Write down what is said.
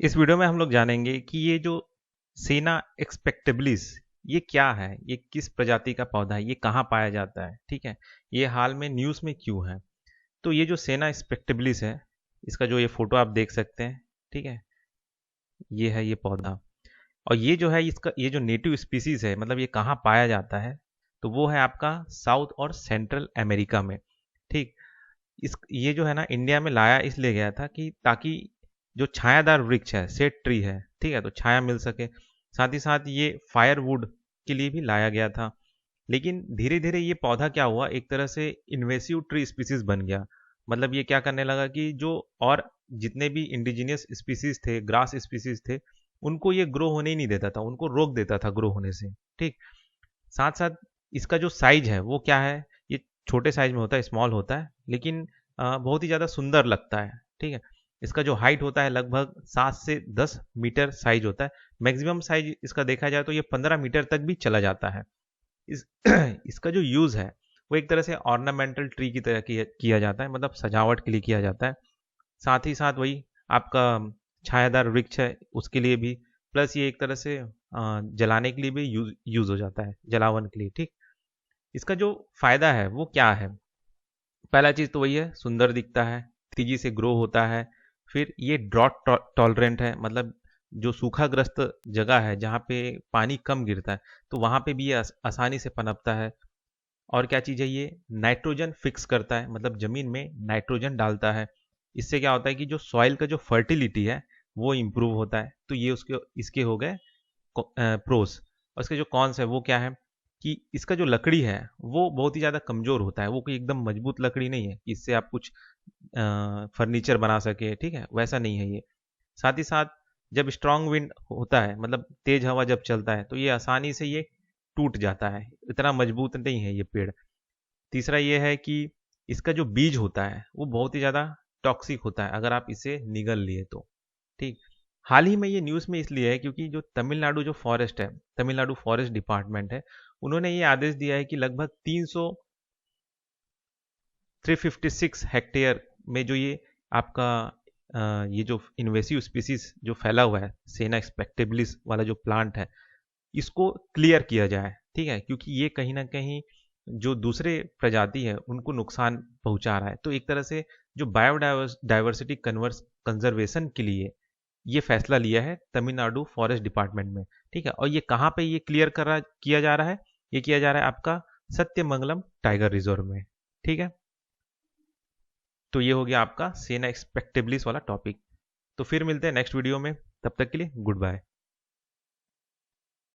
इस वीडियो में हम लोग जानेंगे कि ये जो सेना एक्सपेक्टेबलिस ये क्या है, ये किस प्रजाति का पौधा है, ये कहाँ पाया जाता है। ठीक है, ये हाल में न्यूज़ में क्यों है। तो ये जो सेना एक्सपेक्टेबलिस है, इसका जो ये फोटो आप देख सकते हैं, ठीक है, ये है ये पौधा। और ये जो है इसका ये जो नेटिव स्पीसीज है, मतलब ये कहाँ पाया जाता है, तो वो है आपका साउथ और सेंट्रल अमेरिका में। ठीक, इस ये जो है ना इंडिया में लाया इसलिए गया था कि ताकि जो छायादार वृक्ष है, सेड ट्री है, ठीक है, तो छाया मिल सके। साथ ही साथ ये फायरवुड के लिए भी लाया गया था। लेकिन धीरे धीरे ये पौधा क्या हुआ, एक तरह से इन्वेसिव ट्री स्पीसीज बन गया। मतलब ये क्या करने लगा कि जो और जितने भी इंडिजिनियस स्पीसीज थे, ग्रास स्पीसीज थे, उनको ये ग्रो होने ही नहीं देता था, उनको रोक देता था ग्रो होने से। ठीक, साथ साथ इसका जो साइज है वो क्या है, ये छोटे साइज में होता है, स्मॉल होता है, लेकिन बहुत ही ज़्यादा सुंदर लगता है। ठीक है, इसका जो हाइट होता है लगभग 7 से 10 मीटर साइज होता है। मैक्सिमम साइज इसका देखा जाए तो ये 15 मीटर तक भी चला जाता है। इस इसका जो यूज़ है वो एक तरह से ऑर्नामेंटल ट्री की तरह किया जाता है, मतलब सजावट के लिए किया जाता है। साथ ही साथ वही आपका छायादार वृक्ष है उसके लिए भी, प्लस ये एक तरह से जलाने के लिए भी यूज हो जाता है, जलावन के लिए। ठीक, इसका जो फायदा है वो क्या है, पहला चीज तो वही है, सुंदर दिखता है, तेजी से ग्रो होता है। फिर ये ड्रॉट टॉलरेंट है, मतलब जो सूखाग्रस्त जगह है जहाँ पे पानी कम गिरता है, तो वहाँ पे भी ये आसानी से पनपता है। और क्या चीज़ है, ये नाइट्रोजन फिक्स करता है, मतलब ज़मीन में नाइट्रोजन डालता है। इससे क्या होता है कि जो सॉइल का जो फर्टिलिटी है वो इम्प्रूव होता है। तो ये उसके इसके हो गए प्रोस। और इसके जो कॉन्स है वो क्या है कि इसका जो लकड़ी है वो बहुत ही ज़्यादा कमज़ोर होता है, वो कोई एकदम मजबूत लकड़ी नहीं है कि इससे आप कुछ फर्नीचर बना सके। ठीक है, वैसा नहीं है ये। साथ ही साथ जब स्ट्रांग विंड होता है, मतलब तेज हवा जब चलता है, तो ये आसानी से ये टूट जाता है, इतना मजबूत नहीं है ये पेड़। तीसरा ये है कि इसका जो बीज होता है वो बहुत ही ज़्यादा टॉक्सिक होता है अगर आप इसे निगल लिए तो। ठीक, हाल ही में ये न्यूज़ में इसलिए है क्योंकि जो तमिलनाडु जो फॉरेस्ट है, तमिलनाडु फॉरेस्ट डिपार्टमेंट है, उन्होंने ये आदेश दिया है कि लगभग 356 हेक्टेयर में जो ये आपका ये जो इन्वेसिव स्पीसीज जो फैला हुआ है, सेना एक्सपेक्टेबलिस वाला जो प्लांट है, इसको क्लियर किया जाए। ठीक है, क्योंकि ये कहीं ना कहीं जो दूसरे प्रजाति है उनको नुकसान पहुंचा रहा है। तो एक तरह से जो बायोडाइवर्सिटी कंजर्वेशन के लिए ये फैसला लिया है तमिलनाडु फॉरेस्ट डिपार्टमेंट में। ठीक है, और ये कहाँ पे ये क्लियर किया जा रहा है, ये किया जा रहा है आपका सत्यमंगलम टाइगर रिजर्व में। ठीक है, तो ये हो गया आपका सेना एक्सपेक्टेबलिस वाला टॉपिक। तो फिर मिलते हैं नेक्स्ट वीडियो में, तब तक के लिए गुड बाय।